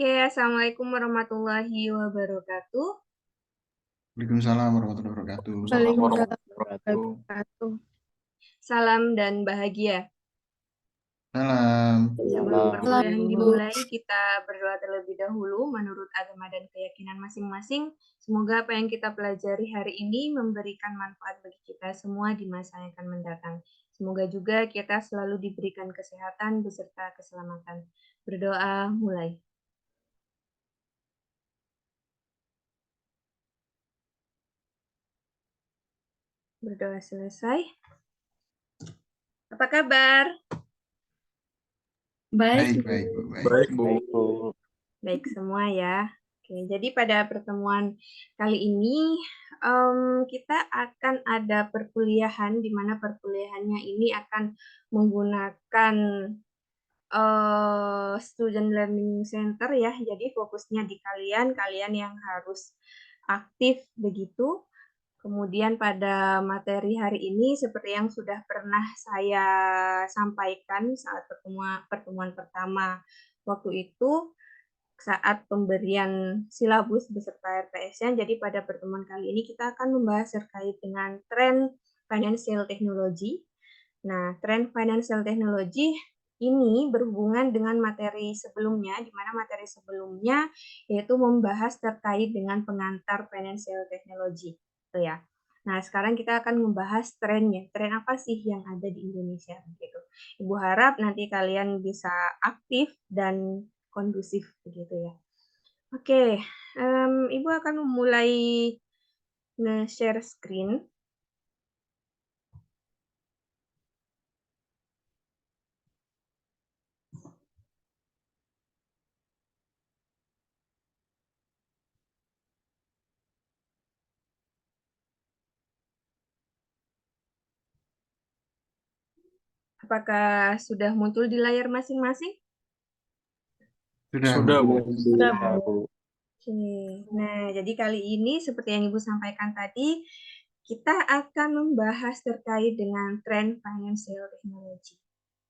Oke, Assalamualaikum warahmatullahi wabarakatuh. Waalaikumsalam warahmatullahi wabarakatuh. Waalaikumsalam warahmatullahi wabarakatuh. Salam dan bahagia. Salam. Sebelum perkuliahan Salam. dimulai, kita berdoa terlebih dahulu menurut agama dan keyakinan masing-masing. Semoga apa yang kita pelajari hari ini memberikan manfaat bagi kita semua di masa yang akan mendatang. Semoga juga kita selalu diberikan kesehatan beserta keselamatan. Berdoa mulai. Berdoa selesai. Apa kabar? Baik, Baik, Bu. Baik, Bu. Baik semua ya. Oke, jadi pada pertemuan kali ini kita akan ada perkuliahan di mana perkuliahannya ini akan menggunakan Student Learning Center ya. Jadi fokusnya di kalian yang harus aktif begitu. Kemudian pada materi hari ini seperti yang sudah pernah saya sampaikan saat pertemuan pertama waktu itu saat pemberian silabus beserta RPS-nya. Jadi pada pertemuan kali ini kita akan membahas terkait dengan tren financial technology. Nah, tren financial technology ini berhubungan dengan materi sebelumnya, di mana materi sebelumnya yaitu membahas terkait dengan pengantar financial technology. Gitu ya. Nah, sekarang kita akan membahas trennya. Tren apa sih yang ada di Indonesia? Gitu. Ibu harap nanti kalian bisa aktif dan kondusif begitu ya. Oke, Ibu akan memulai nge-share screen. Apakah sudah muncul di layar masing-masing? Sudah, Bu. Bu. Oke, nah jadi kali ini seperti yang Ibu sampaikan tadi, kita akan membahas terkait dengan tren financial technology.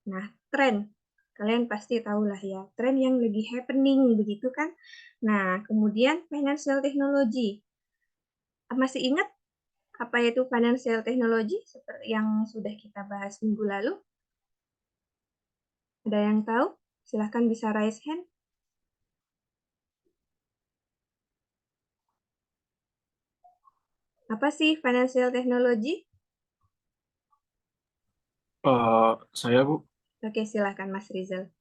Nah, tren, kalian pasti tahulah ya, tren yang lagi happening begitu kan? Nah, kemudian financial technology. Masih ingat apa itu financial technology seperti yang sudah kita bahas minggu lalu? Ada yang tahu? Silahkan bisa raise hand. Apa sih financial technology? Saya, Bu, Oke, silahkan Mas Rizal.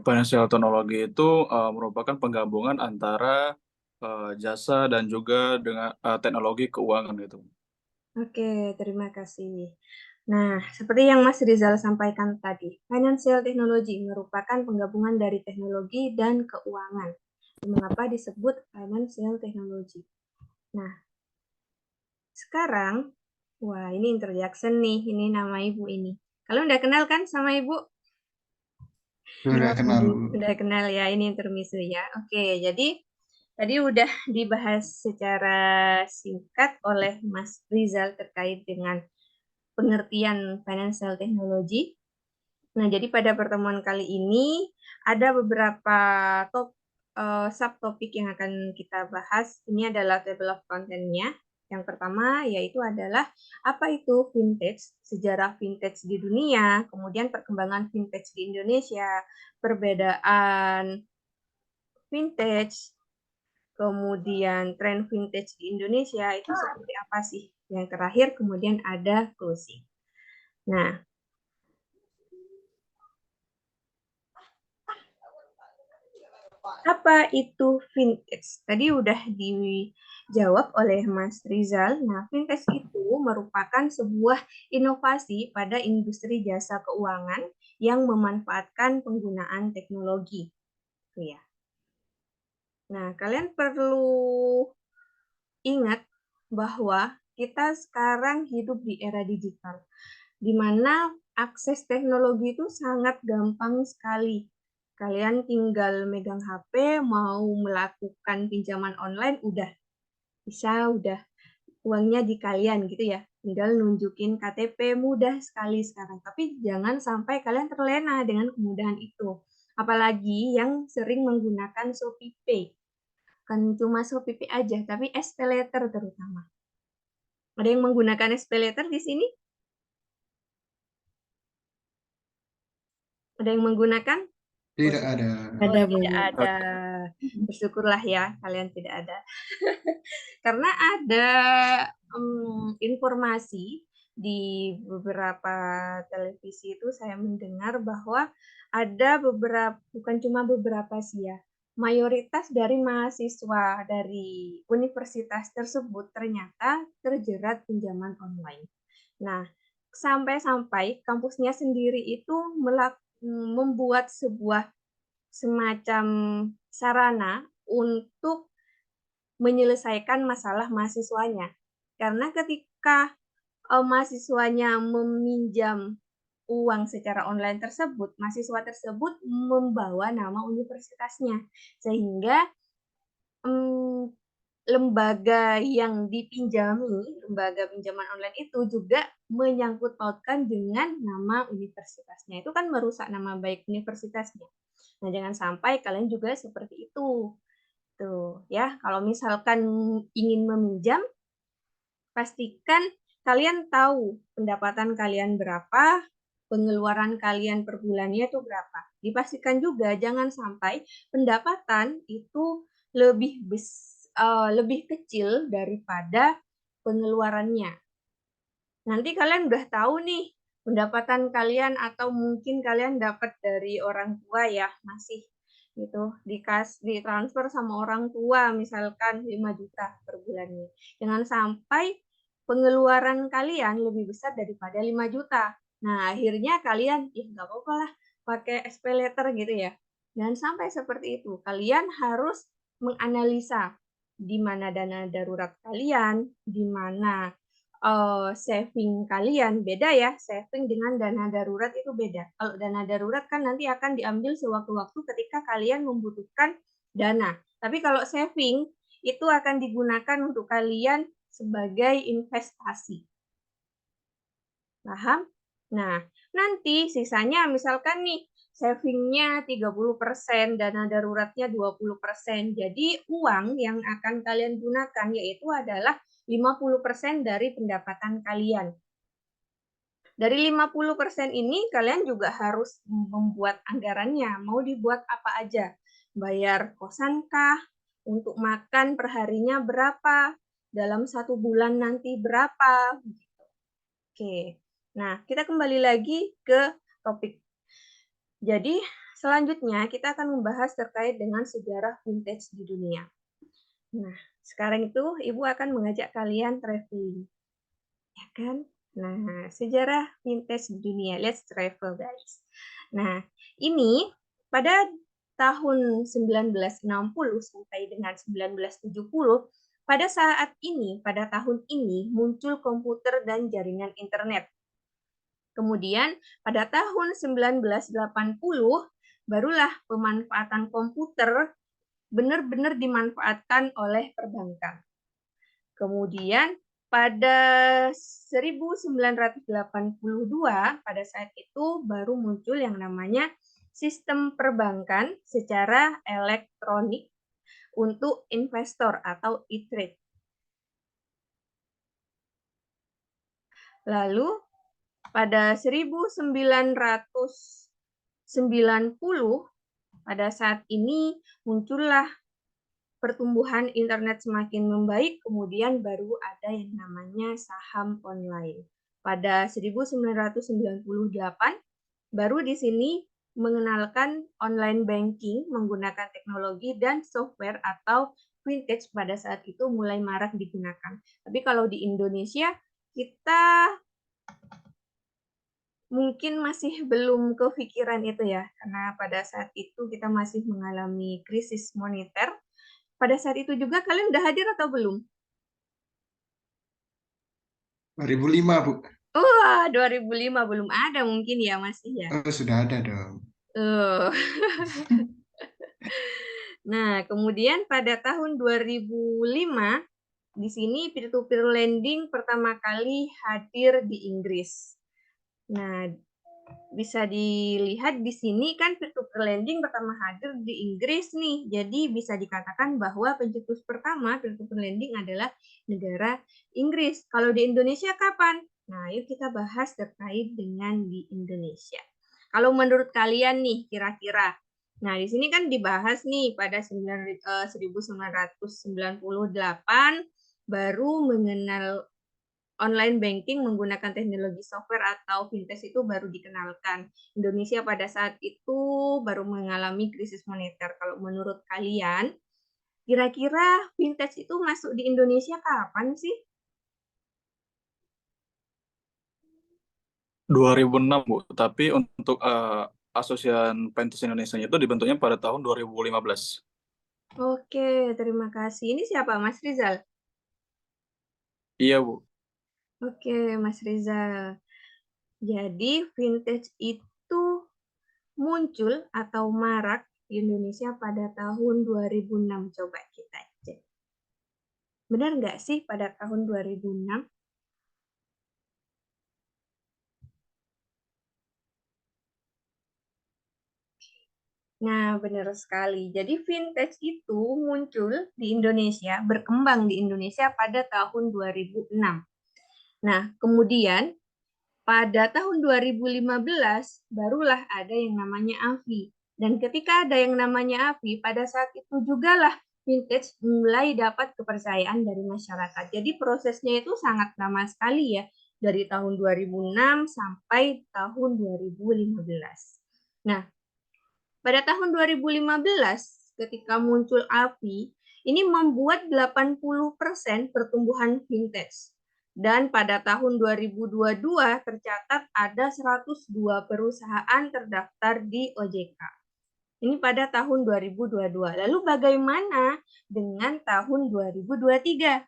financial technology itu merupakan penggabungan antara jasa dan juga dengan teknologi keuangan gitu. Oke, terima kasih. Nah, seperti yang Mas Rizal sampaikan tadi, financial technology merupakan penggabungan dari teknologi dan keuangan. Mengapa disebut financial technology? Nah, sekarang, wah ini introduction nih, ini nama ibu ini. Kalian udah kenal kan sama ibu? Sudah kenal, Bu. Udah kenal ya, ini intermezzo ya. Oke, jadi tadi udah dibahas secara singkat oleh Mas Rizal terkait dengan pengertian financial technology. Nah, jadi pada pertemuan kali ini ada beberapa subtopik yang akan kita bahas. Ini adalah table of content-nya. Yang pertama yaitu adalah apa itu vintage, sejarah vintage di dunia, kemudian perkembangan vintage di Indonesia, perbedaan vintage, kemudian tren vintage di Indonesia itu seperti apa sih. Yang terakhir kemudian ada closing. Nah, apa itu vintage? Tadi udah dijawab oleh Mas Rizal. Nah, vintage itu merupakan sebuah inovasi pada industri jasa keuangan yang memanfaatkan penggunaan teknologi. Ya. Nah, kalian perlu ingat bahwa kita sekarang hidup di era digital, di mana akses teknologi itu sangat gampang sekali. Kalian tinggal megang HP, mau melakukan pinjaman online, udah bisa, udah uangnya di kalian gitu ya. Tinggal nunjukin KTP, mudah sekali sekarang. Tapi jangan sampai kalian terlena dengan kemudahan itu. Apalagi yang sering menggunakan ShopeePay. Bukan cuma ShopeePay aja, tapi SPayLater terutama. Ada yang menggunakan SPayLater di sini? Ada yang menggunakan? Tidak ada. Oh, tidak ada. Bersyukurlah ya kalian tidak ada. Karena ada informasi di beberapa televisi itu saya mendengar bahwa ada beberapa, bukan cuma beberapa sih ya, mayoritas dari mahasiswa dari universitas tersebut ternyata terjerat pinjaman online. Nah, sampai-sampai kampusnya sendiri itu membuat sebuah semacam sarana untuk menyelesaikan masalah mahasiswanya. Karena ketika mahasiswanya meminjam uang secara online tersebut, mahasiswa tersebut membawa nama universitasnya. Sehingga lembaga yang dipinjami, lembaga pinjaman online itu juga menyangkut pautkan dengan nama universitasnya. Itu kan merusak nama baik universitasnya. Nah, jangan sampai kalian juga seperti itu. Tuh, ya. Kalau misalkan ingin meminjam, pastikan kalian tahu pendapatan kalian berapa, pengeluaran kalian per bulannya itu berapa. Dipastikan juga jangan sampai pendapatan itu lebih kecil daripada pengeluarannya. Nanti kalian udah tahu nih pendapatan kalian atau mungkin kalian dapat dari orang tua ya, masih gitu ditransfer sama orang tua misalkan 5 juta per bulannya. Jangan sampai pengeluaran kalian lebih besar daripada 5 juta. Nah, akhirnya kalian nggak apa-apa lah pakai SPayLater gitu ya. Jangan sampai seperti itu. Kalian harus menganalisa di mana dana darurat kalian, di mana saving kalian. Beda ya, saving dengan dana darurat itu beda. Kalau dana darurat kan nanti akan diambil sewaktu-waktu ketika kalian membutuhkan dana. Tapi kalau saving itu akan digunakan untuk kalian sebagai investasi. Paham? Nah, nanti sisanya misalkan nih savingnya 30%, dana daruratnya 20%. Jadi uang yang akan kalian gunakan yaitu adalah 50% dari pendapatan kalian. Dari 50% ini kalian juga harus membuat anggarannya. Mau dibuat apa aja? Bayar kosan kah? Untuk makan perharinya berapa? Dalam 1 bulan nanti berapa? Oke. Nah, kita kembali lagi ke topik. Jadi, selanjutnya kita akan membahas terkait dengan sejarah vintage di dunia. Nah, sekarang itu Ibu akan mengajak kalian traveling. Ya kan? Nah, sejarah vintage di dunia. Let's travel, guys. Nah, ini pada tahun 1960 sampai dengan 1970, pada tahun ini muncul komputer dan jaringan internet. Kemudian pada tahun 1980 barulah pemanfaatan komputer benar-benar dimanfaatkan oleh perbankan. Kemudian pada 1982 pada saat itu baru muncul yang namanya sistem perbankan secara elektronik untuk investor atau e-trade. Lalu pada 1990 pada saat ini muncullah pertumbuhan internet semakin membaik, kemudian baru ada yang namanya saham online. Pada 1998 baru di sini mengenalkan online banking menggunakan teknologi dan software atau vintage pada saat itu mulai marak digunakan. Tapi kalau di Indonesia kita mungkin masih belum kepikiran itu ya, karena pada saat itu kita masih mengalami krisis moneter. Pada saat itu juga kalian udah hadir atau belum? 2005, Bu. Wah, 2005 belum ada mungkin ya, masih ya. Oh, sudah ada dong. Nah, kemudian pada tahun 2005 di sini peer-to-peer lending pertama kali hadir di Inggris. Nah, bisa dilihat di sini kan peer-to-peer lending pertama hadir di Inggris nih. Jadi bisa dikatakan bahwa pencetus pertama peer-to-peer lending adalah negara Inggris. Kalau di Indonesia kapan? Nah, yuk kita bahas terkait dengan di Indonesia. Kalau menurut kalian nih, kira-kira. Nah, di sini kan dibahas nih pada 1998 baru mengenal online banking menggunakan teknologi software atau fintech itu baru dikenalkan. Indonesia pada saat itu baru mengalami krisis moneter. Kalau menurut kalian, kira-kira fintech itu masuk di Indonesia kapan sih? 2006, Bu. Tapi untuk Asosiasi Fintech Indonesia itu dibentuknya pada tahun 2015. Oke, terima kasih. Ini siapa, Mas Rizal? Iya, Bu. Oke, Mas Rizal. Jadi vintage itu muncul atau marak di Indonesia pada tahun 2006. Coba kita cek. Benar nggak sih pada tahun 2006? Nah, benar sekali. Jadi vintage itu muncul di Indonesia, berkembang di Indonesia pada tahun 2006. Nah, kemudian pada tahun 2015 barulah ada yang namanya AVI. Dan ketika ada yang namanya AVI, pada saat itu jugalah vintage mulai dapat kepercayaan dari masyarakat. Jadi prosesnya itu sangat lama sekali ya, dari tahun 2006 sampai tahun 2015. Nah, pada tahun 2015 ketika muncul AVI, ini membuat 80% pertumbuhan vintage. Dan pada tahun 2022 tercatat ada 102 perusahaan terdaftar di OJK. Ini pada tahun 2022. Lalu bagaimana dengan tahun 2023?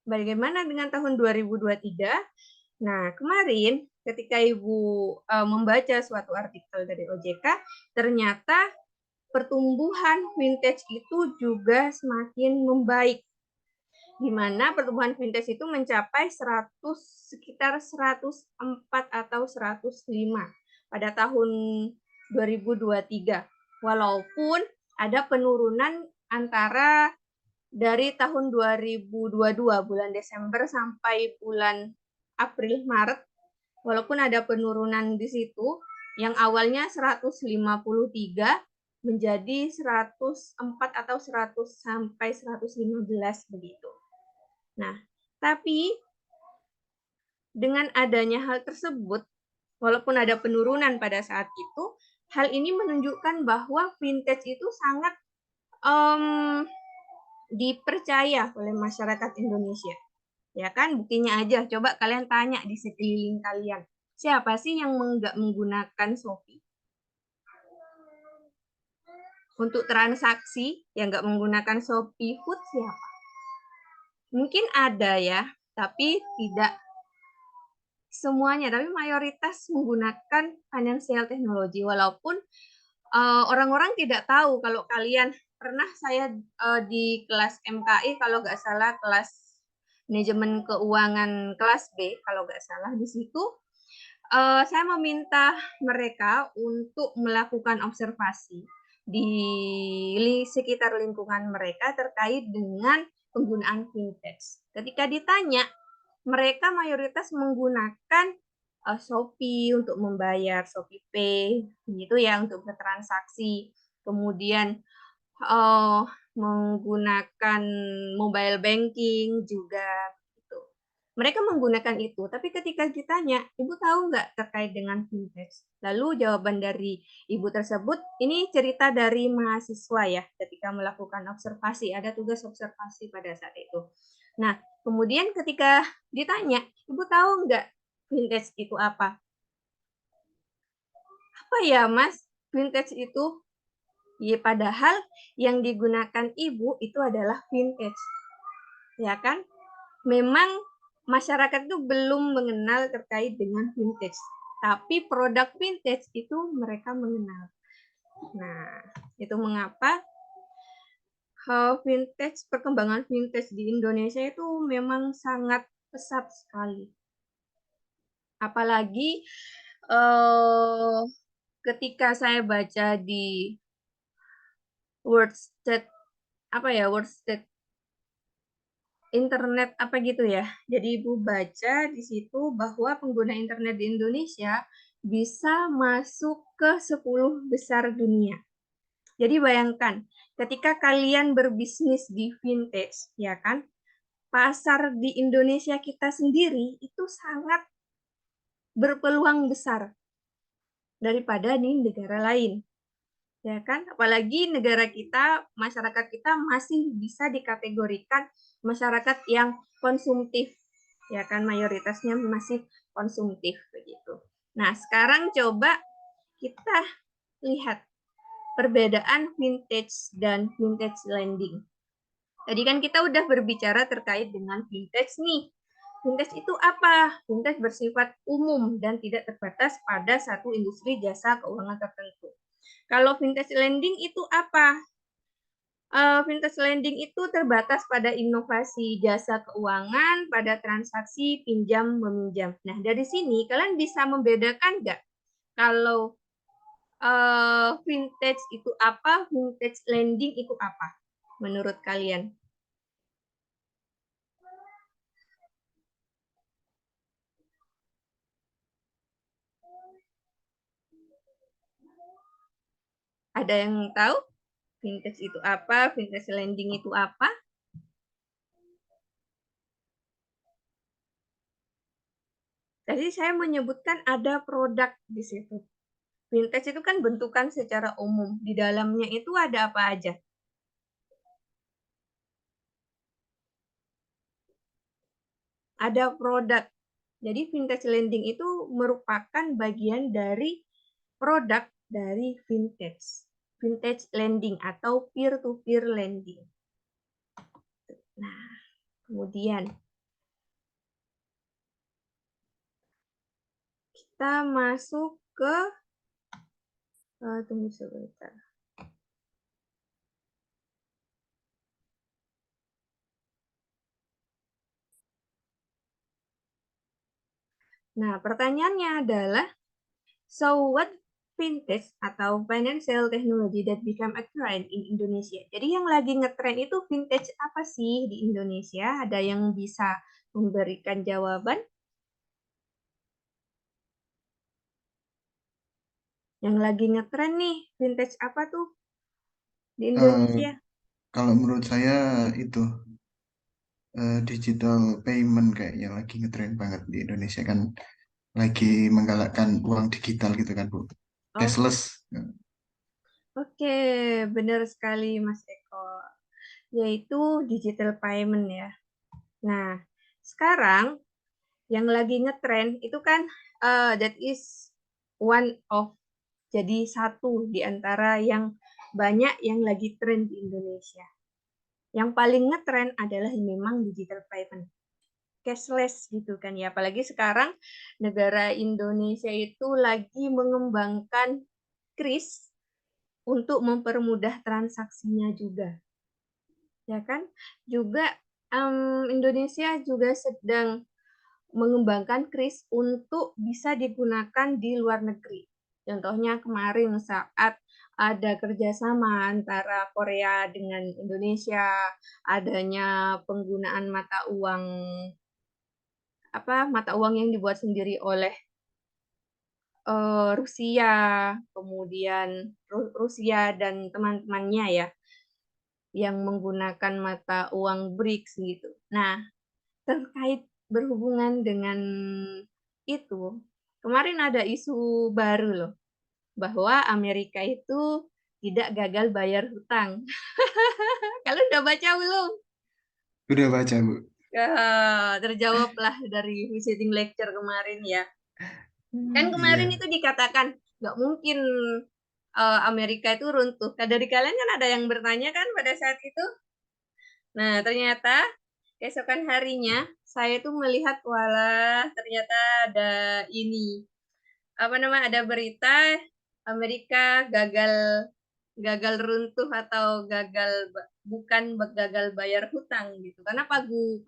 Bagaimana dengan tahun 2023? Nah, kemarin ketika Ibu membaca suatu artikel dari OJK, ternyata pertumbuhan vintage itu juga semakin membaik, di mana pertumbuhan vintage itu mencapai sekitar 104 atau 105 pada tahun 2023. Walaupun ada penurunan antara dari tahun 2022 bulan Desember sampai bulan April Maret, walaupun ada penurunan di situ, yang awalnya 153 menjadi 104 atau 100 sampai 115 begitu. Nah, tapi dengan adanya hal tersebut, walaupun ada penurunan pada saat itu, hal ini menunjukkan bahwa vintage itu sangat dipercaya oleh masyarakat Indonesia. Ya kan, buktinya aja. Coba kalian tanya di sekeliling kalian. Siapa sih yang nggak menggunakan Shopee? Untuk transaksi yang nggak menggunakan Shopee Food siapa? Mungkin ada ya, tapi tidak semuanya. Tapi mayoritas menggunakan financial technology. Walaupun orang-orang tidak tahu kalau kalian pernah saya di kelas MKI, kalau nggak salah kelas manajemen keuangan kelas B, kalau nggak salah di situ saya meminta mereka untuk melakukan observasi di sekitar lingkungan mereka terkait dengan penggunaan vintage. Ketika ditanya, mereka mayoritas menggunakan Shopee untuk membayar, Shopee Pay, gitu ya, untuk bertransaksi. Kemudian menggunakan mobile banking juga. Mereka menggunakan itu, tapi ketika ditanya, Ibu tahu nggak terkait dengan vintage? Lalu jawaban dari Ibu tersebut, ini cerita dari mahasiswa ya, ketika melakukan observasi, ada tugas observasi pada saat itu. Nah, kemudian ketika ditanya, Ibu tahu nggak vintage itu apa? Apa ya, Mas? Vintage itu? Ya, padahal yang digunakan Ibu itu adalah vintage. Ya kan? Memang masyarakat itu belum mengenal terkait dengan vintage. Tapi produk vintage itu mereka mengenal. Nah, itu mengapa vintage, perkembangan vintage di Indonesia itu memang sangat pesat sekali. Apalagi ketika saya baca di Wordstat Wordstat internet apa gitu ya. Jadi Ibu baca di situ bahwa pengguna internet di Indonesia bisa masuk ke 10 besar dunia. Jadi bayangkan, ketika kalian berbisnis di vintage, ya kan, pasar di Indonesia kita sendiri itu sangat berpeluang besar daripada di negara lain. Ya kan? Apalagi negara kita, masyarakat kita masih bisa dikategorikan masyarakat yang konsumtif. Ya kan, mayoritasnya masih konsumtif begitu. Nah, sekarang coba kita lihat perbedaan vintage dan vintage lending. Tadi kan kita udah berbicara terkait dengan vintage nih. Vintage itu apa? Vintage bersifat umum dan tidak terbatas pada satu industri jasa keuangan tertentu. Kalau vintage lending itu apa? Vintage lending itu terbatas pada inovasi jasa keuangan pada transaksi pinjam meminjam. Nah, dari sini kalian bisa membedakan nggak kalau vintage itu apa, vintage lending itu apa menurut kalian? Ada yang tahu vintage itu apa, vintage lending itu apa? Tadi saya menyebutkan ada produk di situ. Vintage itu kan bentukan secara umum. Di dalamnya itu ada apa aja? Ada produk. Jadi vintage lending itu merupakan bagian dari produk dari vintage. Vintage lending atau peer-to-peer lending. Nah, kemudian kita masuk ke tunggu sebentar. Nah, pertanyaannya adalah, so what vintage atau financial technology that become a trend in Indonesia? Jadi yang lagi ngetrend itu vintage apa sih di Indonesia? Ada yang bisa memberikan jawaban? Yang lagi ngetrend nih, vintage apa tuh di Indonesia? Kalau menurut saya itu digital payment kayak yang lagi ngetren banget di Indonesia kan, lagi menggalakkan uang digital gitu kan Bu, Oke, cashless. oke, benar sekali Mas Eko. Yaitu digital payment ya. Nah, sekarang yang lagi ngetrend itu kan that is one of, jadi satu di antara yang banyak yang lagi tren di Indonesia. Yang paling ngetrend adalah memang digital payment, cashless gitu kan ya. Apalagi sekarang negara Indonesia itu lagi mengembangkan kris untuk mempermudah transaksinya juga, ya kan? Juga Indonesia juga sedang mengembangkan kris untuk bisa digunakan di luar negeri. Contohnya kemarin saat ada kerjasama antara Korea dengan Indonesia, adanya penggunaan mata uang yang dibuat sendiri oleh Rusia, kemudian Rusia dan teman-temannya ya, yang menggunakan mata uang BRICS gitu. Nah, terkait berhubungan dengan itu, kemarin ada isu baru loh, bahwa Amerika itu tidak gagal bayar hutang. Kalian udah baca belum? Udah baca Bu? Terjawablah dari visiting lecture kemarin ya. Kan kemarin Iya. itu dikatakan nggak mungkin Amerika itu runtuh. Nah, dari kalian kan ada yang bertanya kan pada saat itu. Nah, ternyata keesokan harinya saya tuh melihat, walah, ternyata ada ini, ada berita Amerika gagal gagal runtuh atau bukan gagal bayar hutang gitu. Karena pagu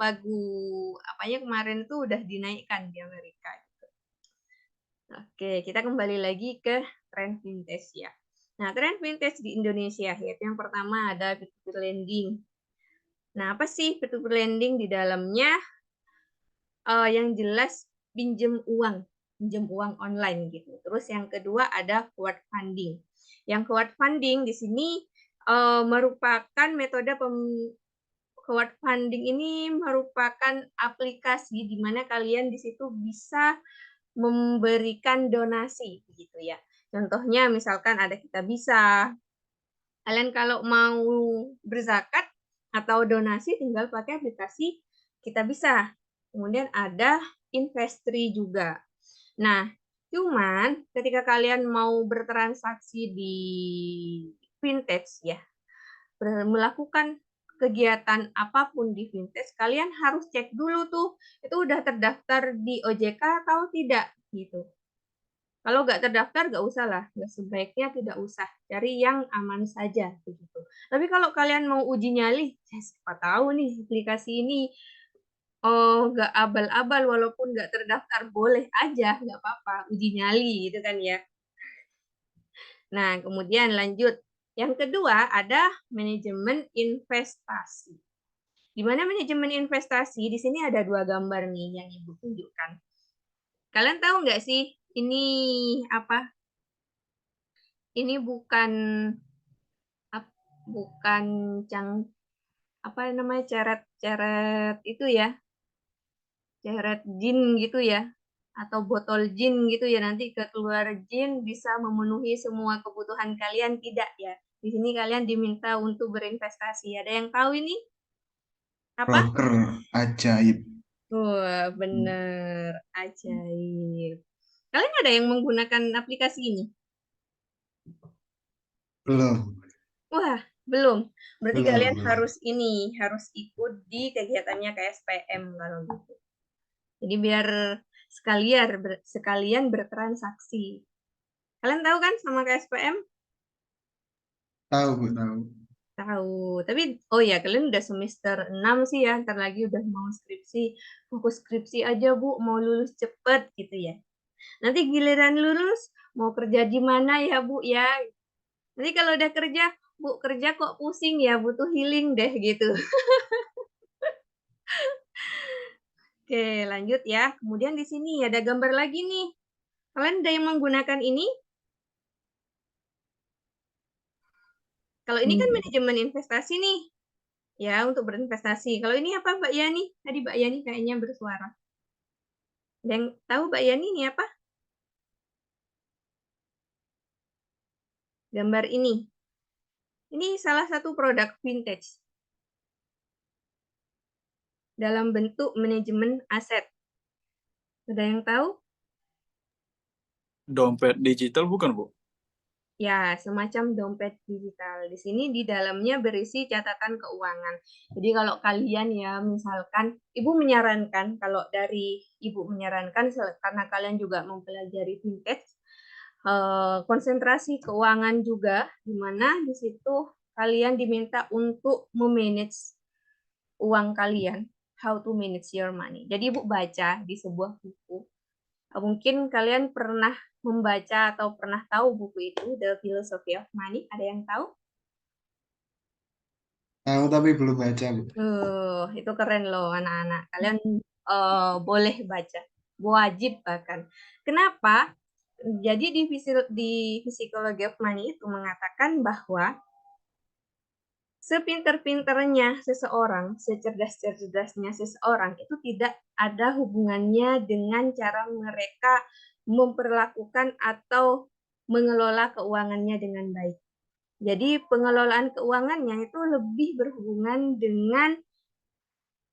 kemarin tuh udah dinaikkan di Amerika. Oke, kita kembali lagi ke tren vintage ya. Nah, tren vintage di Indonesia yaitu yang pertama ada peer-to-peer lending. Nah, apa sih peer-to-peer lending? Di dalamnya yang jelas pinjam uang online gitu. Terus yang kedua ada crowdfunding. Yang crowdfunding di sini merupakan metode crowdfunding ini merupakan aplikasi di mana kalian di situ bisa memberikan donasi gitu ya. Contohnya misalkan ada Kitabisa. Kalian kalau mau berzakat atau donasi tinggal pakai aplikasi Kitabisa. Kemudian ada Investri juga. Nah, cuman ketika kalian mau bertransaksi di vintage ya, melakukan kegiatan apapun di vintage, kalian harus cek dulu tuh, itu udah terdaftar di OJK atau tidak gitu. Kalau nggak terdaftar, nggak usah lah. Nggak sebaiknya tidak usah. Cari yang aman saja begitu. Tapi kalau kalian mau uji nyali, siapa tahu nih aplikasi ini nggak abal-abal walaupun nggak terdaftar, boleh aja, nggak apa-apa. Uji nyali gitu kan ya. Nah, kemudian lanjut. Yang kedua ada manajemen investasi. Di mana manajemen investasi, di sini ada 2 gambar nih yang Ibu tunjukkan. Kalian tahu nggak sih ini apa? Ini bukan apa namanya ceret itu ya, ceret jin gitu ya, atau botol jin gitu ya, nanti keluar jin bisa memenuhi semua kebutuhan kalian, tidak ya. Di sini kalian diminta untuk berinvestasi. Ada yang tahu ini apa? Broker ajaib. Wah, bener, ajaib. Kalian ada yang menggunakan aplikasi ini? Belum, Wah, belum. Berarti belum, kalian belum. harus ikut di kegiatannya KSPM kalau gitu. Jadi biar sekalian bertransaksi. Kalian tahu kan sama KSPM? Tahu, Bu, tahu. Tahu. Tapi oh ya, kalian udah semester 6 sih ya. Ntar lagi udah mau skripsi. Fokus skripsi aja, Bu. Mau lulus cepet gitu ya. Nanti giliran lulus mau kerja di mana ya, Bu ya? Nanti kalau udah kerja, Bu, kerja kok pusing ya, butuh healing deh gitu. Oke, lanjut ya. Kemudian di sini ada gambar lagi nih. Kalian ada yang menggunakan ini? Kalau ini kan Hmm, manajemen investasi nih. Ya, untuk berinvestasi. Kalau ini apa, Mbak Yani? Tadi Mbak Yani kayaknya bersuara. Ada yang tahu Mbak Yani ini apa? Gambar ini. Ini salah satu produk vintage dalam bentuk manajemen aset. Ada yang tahu? Dompet digital bukan, Bu? Ya, semacam dompet digital. Di sini di dalamnya berisi catatan keuangan. Jadi kalau kalian ya, misalkan Ibu menyarankan, kalau dari Ibu menyarankan, karena kalian juga mempelajari vintage, konsentrasi keuangan juga, di mana di situ kalian diminta untuk memanage uang kalian, how to manage your money. Jadi Ibu baca di sebuah buku. Mungkin kalian pernah membaca atau pernah tahu buku itu, The Philosophy of Money. Ada yang tahu? tahu tapi belum baca, Bu. Itu keren loh anak-anak. Kalian boleh baca, wajib bahkan. Kenapa? Jadi di Psychology of Money itu mengatakan bahwa sepinter-pinternya seseorang, secerdas-cerdasnya seseorang itu tidak ada hubungannya dengan cara mereka memperlakukan atau mengelola keuangannya dengan baik. Jadi pengelolaan keuangannya itu lebih berhubungan dengan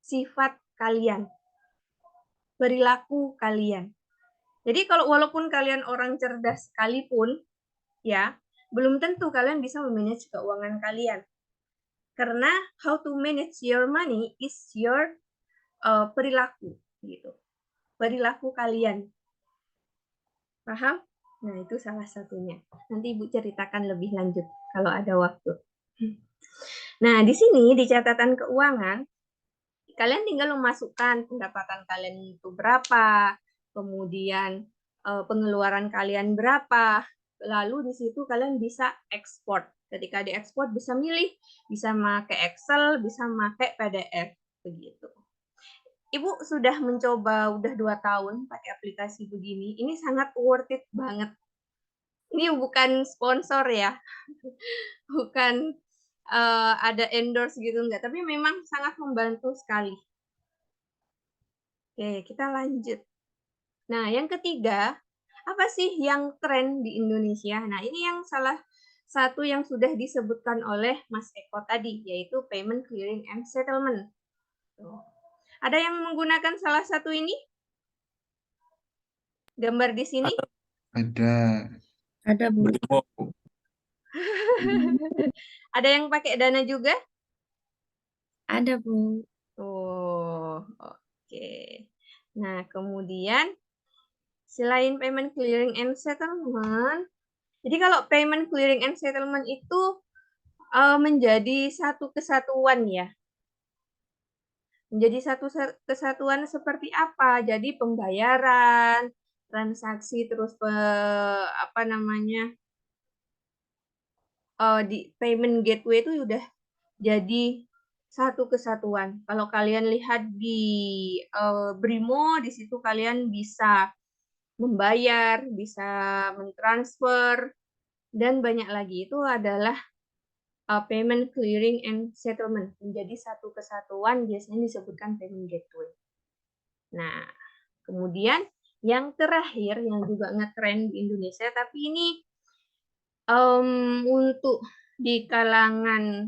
sifat kalian, perilaku kalian. Jadi kalau walaupun kalian orang cerdas sekalipun, ya, belum tentu kalian bisa memanage keuangan kalian. Karena how to manage your money is your perilaku gitu. Perilaku kalian. Paham? Nah, itu salah satunya. Nanti Ibu ceritakan lebih lanjut kalau ada waktu. Nah, di sini di catatan keuangan, kalian tinggal memasukkan pendapatan kalian itu berapa, kemudian pengeluaran kalian berapa, Lalu di situ kalian bisa ekspor. Ketika diekspor bisa milih, bisa pakai Excel, bisa pakai PDF begitu. Ibu sudah mencoba udah 2 tahun pakai aplikasi begini. Ini sangat worth it banget. Ini bukan sponsor ya. Bukan ada endorse gitu enggak, tapi memang sangat membantu sekali. Oke, kita lanjut. Nah, yang ketiga, apa sih yang tren di Indonesia? Nah, ini yang salah satu yang sudah disebutkan oleh Mas Eko tadi, yaitu payment clearing and settlement. Tuh. Ada yang menggunakan salah satu ini? Gambar di sini? Ada Ada. Ada, Bu. Brimo. Ada yang pakai Dana juga? Ada, Bu. Oh, oke. Nah, kemudian selain payment clearing and settlement, jadi kalau payment clearing and settlement itu menjadi satu kesatuan ya. Menjadi satu kesatuan seperti apa? Jadi pembayaran, transaksi, terus apa namanya, di payment gateway itu udah jadi satu kesatuan. Kalau kalian lihat di Brimo, di situ kalian bisa membayar, bisa mentransfer, dan banyak lagi. Itu adalah payment clearing and settlement. Menjadi satu kesatuan biasanya disebutkan payment gateway. Nah, kemudian yang terakhir yang juga ngetren di Indonesia, tapi ini untuk di kalangan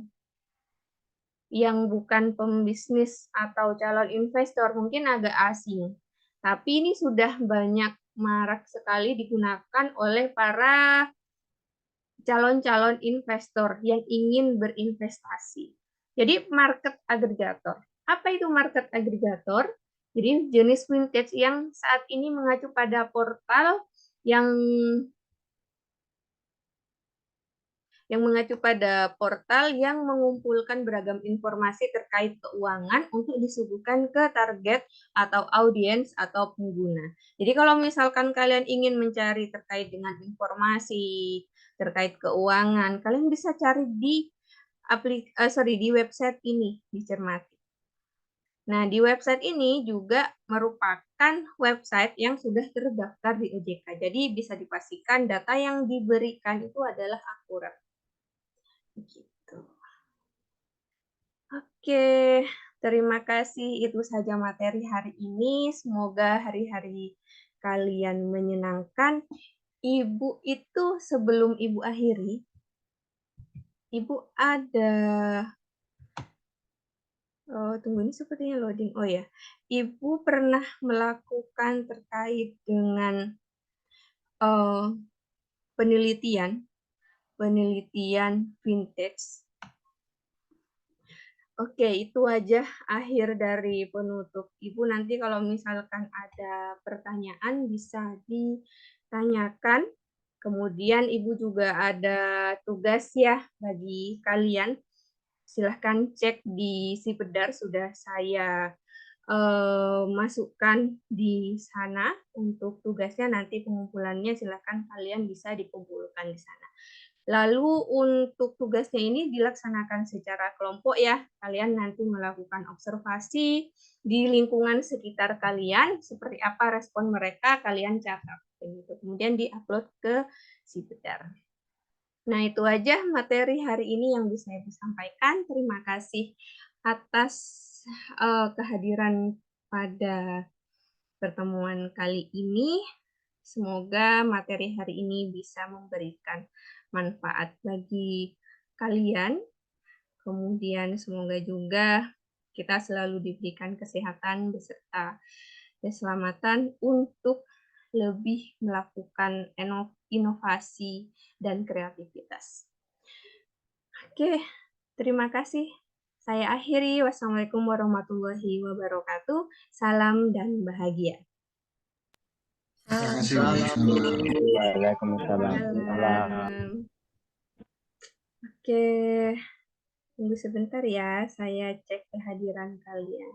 yang bukan pembisnis atau calon investor mungkin agak asing. Tapi ini sudah banyak marak sekali digunakan oleh para calon-calon investor yang ingin berinvestasi. Jadi market aggregator. Apa itu market aggregator? Jadi jenis vintage yang saat ini mengacu pada portal yang mengumpulkan beragam informasi terkait keuangan untuk disuguhkan ke target atau audiens atau pengguna. Jadi kalau misalkan kalian ingin mencari terkait dengan informasi terkait keuangan, kalian bisa cari di di website ini, dicermati. Nah, di website ini juga merupakan website yang sudah terdaftar di OJK. Jadi bisa dipastikan data yang diberikan itu adalah akurat. Gitu. Oke, terima kasih. Itu saja materi hari ini. Semoga hari-hari kalian menyenangkan. Ibu itu sebelum Ibu akhiri, Ibu ada... Oh, tunggu, ini sepertinya loading. Oh ya, Ibu pernah melakukan terkait dengan penelitian vintage. Oke, itu aja akhir dari penutup. Ibu nanti kalau misalkan ada pertanyaan bisa ditanyakan. Kemudian Ibu juga ada tugas ya bagi kalian. Silahkan cek di Sipedar, sudah saya masukkan di sana untuk tugasnya. Nanti pengumpulannya silahkan kalian bisa dikumpulkan di sana. Lalu untuk tugasnya ini dilaksanakan secara kelompok ya. Kalian nanti melakukan observasi di lingkungan sekitar kalian, seperti apa respon mereka, kalian catat. Kemudian diupload ke Sipedar. Nah, itu aja materi hari ini yang bisa Ibu sampaikan. Terima kasih atas kehadiran pada pertemuan kali ini. Semoga materi hari ini bisa memberikan manfaat bagi kalian. Kemudian semoga juga kita selalu diberikan kesehatan beserta keselamatan untuk lebih melakukan inovasi dan kreativitas. Oke, terima kasih. Saya akhiri. Wassalamualaikum warahmatullahi wabarakatuh. Salam dan bahagia. Terima kasih, Bu. Waalaikumsalam. Salam. Oke, tunggu sebentar ya. Saya cek kehadiran kalian.